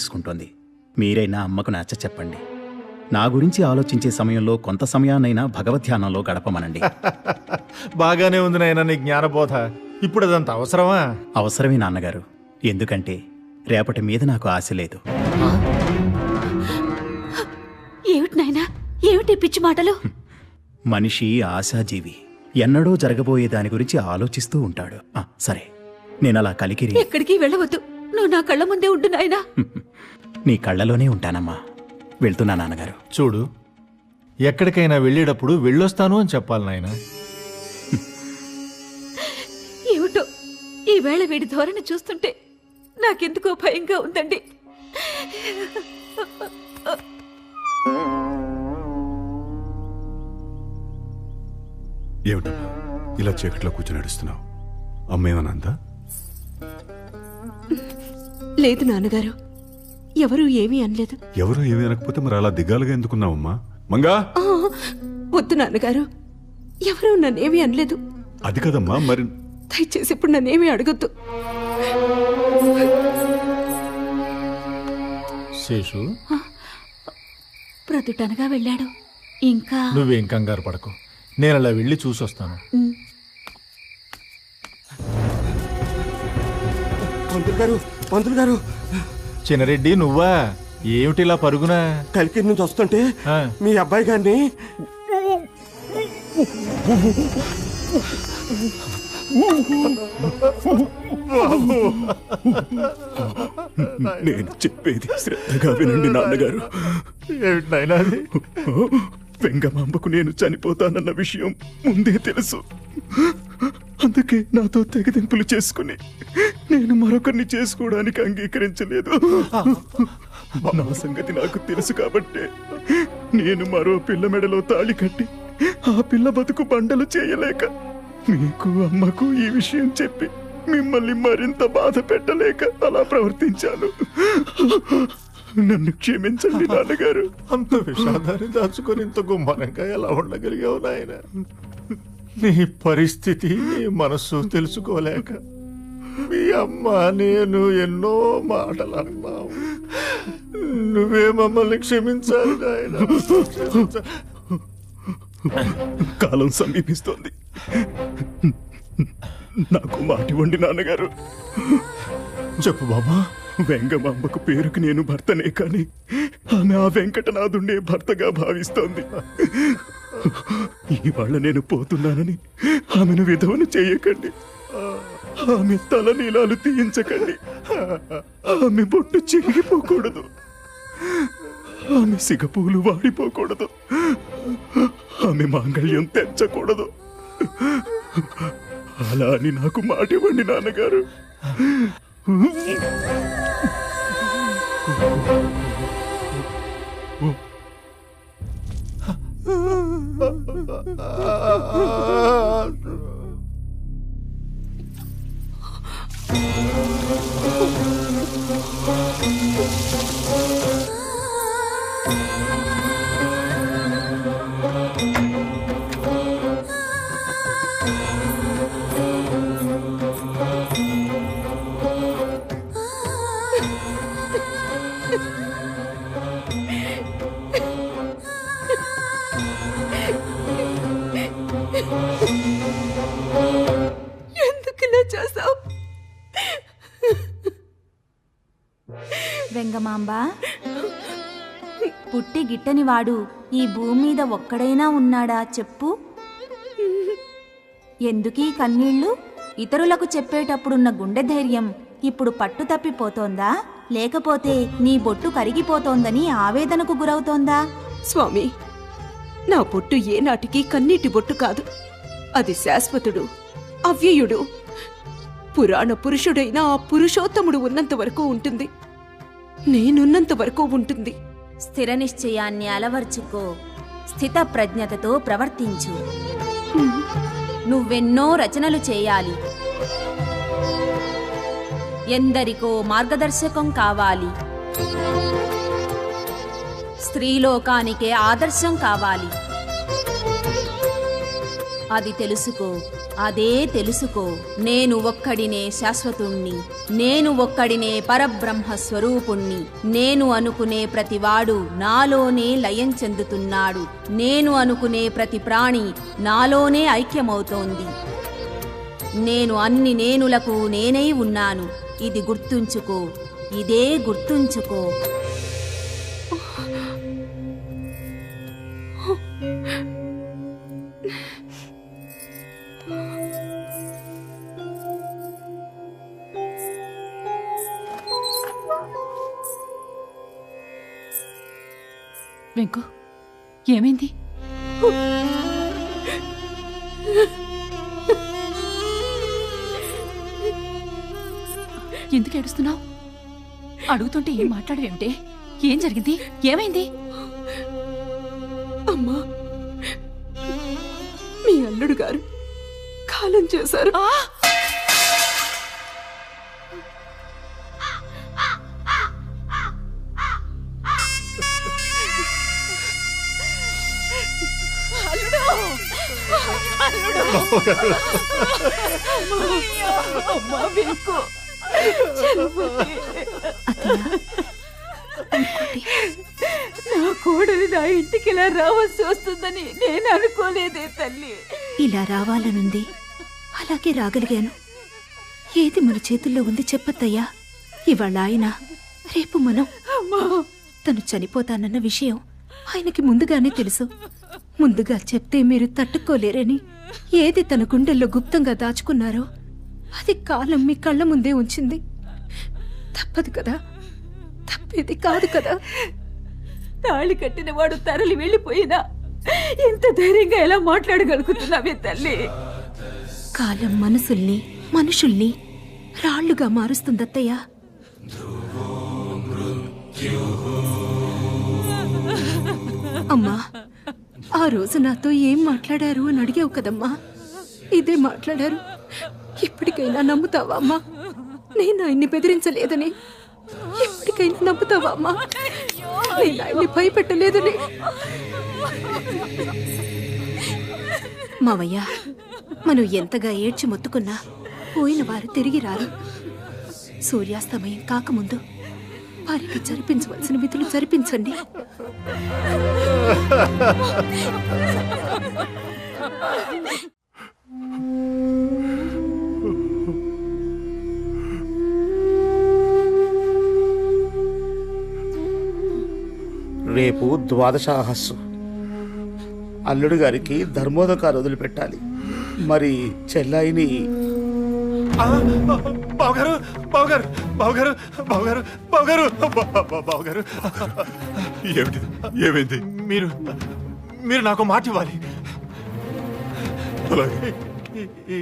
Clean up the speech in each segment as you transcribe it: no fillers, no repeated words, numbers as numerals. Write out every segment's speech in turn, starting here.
తీసుకుంటోంది. మీరైనా అమ్మకు నచ్చ చెప్పండి. నా గురించి ఆలోచించే సమయంలో కొంత సమయాన్నైనా భగవద్ధ్యానంలో గడపమనండి. బాగానే ఉంది నాయనా నీ జ్ఞానబోధ. ఇప్పుడు అదంత అవసరమా? అవసరమే నాన్నగారు. ఎందుకంటే రేపటి మీద నాకు ఆశ లేదు. ఏమిటి నాయనా, ఏమిటి పిచ్చి మాటలు? మనిషి ఆశాజీవి. ఎన్నడో జరగబోయే దాని గురించి ఆలోచిస్తూ ఉంటాడు. సరే, నేనలా కలికిరి ఎక్కడికి వెళ్ళవద్దు. నువ్వు నా కళ్ళ ముందే ఉండు నాయనా. నీ కళ్ళలోనే ఉంటానమ్మా. వెళ్తున్నా నాన్నగారు. చూడు, ఎక్కడికైనా వెళ్ళేటప్పుడు వెళ్ళొస్తాను అని చెప్పాలి నాయనా. ఏమిటో ఈవేళ వీడి ధోరణి చూస్తుంటే నాకెందుకో భయంగా ఉందండి. ఏమిటమ్మా ఇలా చీకట్లో కూర్చొని నడుస్తున్నావు? అమ్మేమనందా? లేదు నాన్నగారు, ఎవరూ ఏమీ అనలేదు. ఎవరు ఏమీ అనకపోతే మరి అలా దిగాలుగా ఎందుకున్నావమ్మా? మంగా, వద్దు నాన్నగారు, ఎవరూ నన్నేమీ అనలేదు. అది కదమ్మా, మరి దయచేసి ఇప్పుడు నన్నేమీ అడగొద్దు. శేషు, ప్రొద్దుటనగా వెళ్ళాడు. ఇంకా నువ్వేం కంగారు పడకు, నేను అలా వెళ్ళి చూసొస్తాను. పంతులు గారు, చిన్నరెడ్డి నువ్వా? ఏమిటిలా పరుగునా? కలికిరి నుంచి వస్తుంటే మీ అబ్బాయి గారిని నేను చెప్పేది శ్రద్ధగా వినండి నాన్నగారు. ఏమిటి నాయనా అది? వెంగమాంబకు నేను చనిపోతానన్న విషయం ముందే తెలుసు. అందుకే నాతో తెగదింపులు చేసుకుని నేను మరొకరిని చేసుకోవడానికి అంగీకరించలేదు. నా సంగతి నాకు తెలుసు కాబట్టే నేను మరో పిల్ల మెడలో తాళి కట్టి ఆ పిల్ల బతుకు బండలు చేయలేక మీకు అమ్మకు ఈ విషయం చెప్పి మిమ్మల్ని మరింత బాధ పెట్టలేక అలా ప్రవర్తించాను. నన్ను క్షమించండి నాన్నగారు. అంత విషాదాన్ని దాచుకొని ఇంత గుమ్మరంగా ఎలా ఉండగలిగావు నాయన? నీ పరిస్థితి, నీ మనస్సు తెలుసుకోలేక మీ అమ్మ నేను ఎన్నో మాటలు అన్నావు. నువ్వే మమ్మల్ని క్షమించాలి నాయన. కాలం సమీపిస్తోంది. నాకు మాటివ్వండి నాన్నగారు. చెప్పు బాబా. వెంగమాంబకు పేరుకి నేను భర్తనే కాని ఆమె ఆ వెంకటనాథుండే భర్తగా భావిస్తోంది. ఇవాళ నేను పోతున్నానని ఆమెను విధవను చేయకండి. ఆమె తల నీలాలు తీయించకండి. ఆమె బొట్టు చిరిగిపోకూడదు. ఆమె సిగపూలు వాడిపోకూడదు. ఆమె మాంగళ్యం తెచ్చకూడదు. అలా అని నాకు మాటివ్వండి నాన్నగారు. ఎందుకు చేసావు వెంగమాంబ? పుట్టి గిట్టని వాడు ఈ భూమి మీద ఒక్కడైనా ఉన్నాడా చెప్పు? ఎందుకీ కన్నీళ్లు? ఇతరులకు చెప్పేటప్పుడున్న గుండె ధైర్యం ఇప్పుడు పట్టు తప్పిపోతోందా? లేకపోతే నీ బొట్టు కరిగిపోతోందని ఆవేదనకు గురవుతోందా? స్వామి, నా బొట్టు ఏనాటికి కన్నీటి బొట్టు కాదు. అది శాశ్వతుడు, అవ్యయుడు, పురాణ పురుషుడైన ఆ పురుషోత్తముడు ఉన్నంత వరకు ఉంటుంది. నేనున్నంత వరకు ఉంటుంది. స్థిర నిశ్చయాన్ని అలవర్చుకో, స్థిత ప్రజ్ఞతతో ప్రవర్తించు. నువ్వెన్నో రచనలు చేయాలి, ఎందరికో మార్గదర్శకం కావాలి, స్త్రీలోకానికే ఆదర్శం కావాలి. అది తెలుసుకో. అదే తెలుసుకో. నేను ఒక్కడినే శాశ్వతుణ్ణి, నేను ఒక్కడినే పరబ్రహ్మ స్వరూపుణ్ణి. నేను అనుకునే ప్రతివాడు నాలోనే లయం చెందుతున్నాడు. నేను అనుకునే ప్రతి ప్రాణి నాలోనే ఐక్యమవుతోంది. నేను అన్ని నేనులకు నేనై ఉన్నాను. ఇది గుర్తుంచుకో, ఇదే గుర్తుంచుకో. వెంకు, ఏమైంది? ఎందుకు ఏడుస్తున్నావు? అడుగుతుంటే ఏం మాట్లాడవేమిటే? ఏం జరిగింది? ఏమైంది? అమ్మా, మీ అల్లుడు గారు కాలం చేశారు. నా కోడలు నా ఇంటికి ఇలా రావాల్సి వస్తుందని నేను అనుకోలేదే తల్లి. ఇలా రావాలనుంది, అలాగే రాగలిగాను. ఏది మన చేతుల్లో ఉంది చెప్పత్తయ్యా. ఇవాళ ఆయన, రేపు మనం. తను చనిపోతానన్న విషయం ఆయనకి ముందుగానే తెలుసు. ముందుగా చెప్తే మీరు తట్టుకోలేరని ఏది తన గుండెల్లో గుప్తంగా దాచుకున్నారో అది కాలం మీ కళ్ళ ముందే ఉంచింది. తప్పదు కదా, తప్పేది కాదు కదా. తాళి కట్టిన వాడు తరలి వెళ్ళిపోయినా ఎంత ధైర్యంగా ఎలా మాట్లాడగలుగుతున్నావే తల్లి? కాలం మనసుల్ని, మనుషుల్ని రాళ్లుగా మారుస్తుందత్తయ్యా. అమ్మా, ఆ రోజు నాతో ఏం మాట్లాడారు అని అడిగావు కదమ్మా. ఇదే మాట్లాడారు. ఇప్పటికైనా నమ్ముతావా అమ్మా? నేను ఆయన్ని బెదిరించలేదని ఎప్పటికైనా నమ్ముతావా అమ్మా? నేను ఆయన్ని భయపెట్టలేదని. మావయ్య, మనం ఎంతగా ఏడ్చి మొత్తుకున్నా పోయిన వారు తిరిగి రారు. సూర్యాస్తమయం కాకముందు వారికి జరిపించవలసిన విధులు జరిపించండి. రేపు ద్వాదశాహస్సు. అల్లుడు గారికి ధర్మోదకాలు వదిలిపెట్టాలి. మరి చెల్లాయిని బావగారు బావగారు బావగారు బావగారు బావగారు బావగారు ఏమిటి? ఏమైంది? మీరు మీరు నాకు మాట ఇవ్వాలి. అలాగే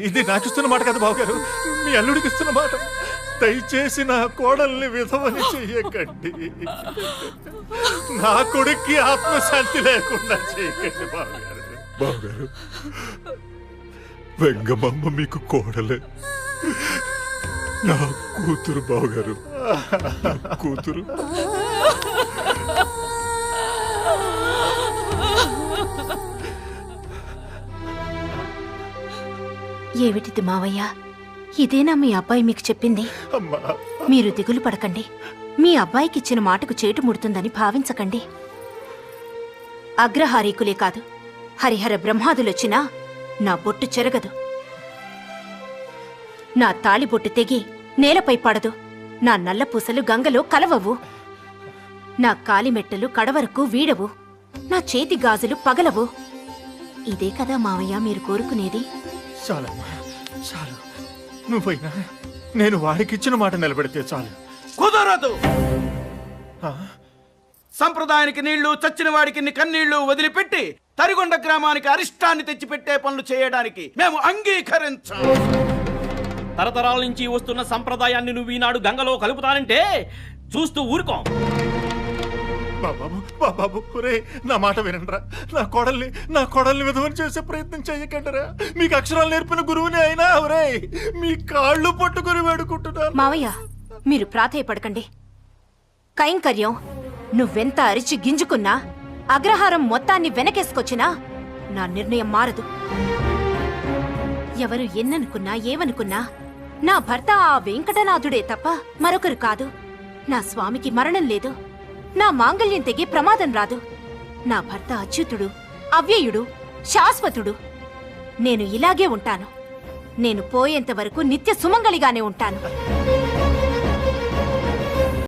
ఇది నాకు ఇస్తున్న మాట కదా బావగారు, మీ అల్లుడికి ఇస్తున్న మాట. దయచేసి నా కోడల్ని విధవని చెయ్యకండి. నా కొడుక్కి ఆత్మశాంతి లేకుండా చేయకండి బావగారు. బావగారు, వెంగమ్మ మీకు కోడలే, నా కూతురు బావగారు, నా కూతురు. ఏమిటిది మావయ్య? ఇదేనా మీ అబ్బాయి మీకు చెప్పింది? అమ్మా, మీరు దిగులు పడకండి. మీ అబ్బాయికిచ్చిన మాటకు చేటు ముడుతుందని భావించకండి. అగ్రహారీకులే కాదు, హరిహర బ్రహ్మాదులొచ్చినా నా బొట్టు చెరగదు. నా తాళిబొట్టు తెగి నేలపై పడదు. నా నల్లపూసలు గంగలో కలవవు. నా కాలిమెట్టలు కడవరకు వీడవు. నా చేతి గాజులు పగలవు. ఇదే కదా మావయ్య మీరు కోరుకునేది? చాలమ్మా, చాలు. నువ్వైనా నేను వాడికి ఇచ్చిన మాట నిలబెడితే చాలు. కుదరదు. ఆ? సంప్రదాయానికి నీళ్లు, చచ్చిన వాడికి కన్నీళ్లు వదిలిపెట్టి తరిగొండ గ్రామానికి అరిష్టాన్ని తెచ్చిపెట్టే పనులు చేయడానికి మేము అంగీకరించాం. తరతరాల నుంచి వస్తున్న సంప్రదాయాన్ని నువ్వు ఈనాడు గంగలో కలుపుతానంటే చూస్తూ ఊరుకో. బాబాబు బాబాబు, ఒరే నా మాట వినండిరా. నా కోడల్ని విధవని చేసే ప్రయత్నం చేయకండిరా. మీకు అక్షరాలు నేర్పిన గురువుని అయినా ఒరే మీ కాళ్ళు పట్టుకుని వేడుకుంటున్నాను. మావయ్య, మీరు ప్రాధేయపడకండి. కైంకర్యం నువ్వెంత అరిచి గింజుకున్నా, అగ్రహారం మొత్తాన్ని వెనకేసుకొచ్చినా నా నిర్ణయం మారదు. ఎవరు ఎన్ననుకున్నా ఏమనుకున్నా నా భర్త ఆ వెంకటనాథుడే తప్ప మరొకరు కాదు. నా స్వామికి మరణం లేదు, నా మాంగళ్యం తెగే ప్రమాదం రాదు. నా భర్త అచ్యుతుడు, అవ్యయుడు, శాశ్వతుడు. నేను ఇలాగే ఉంటాను. నేను పోయేంత వరకు నిత్య సుమంగళిగానే ఉంటాను.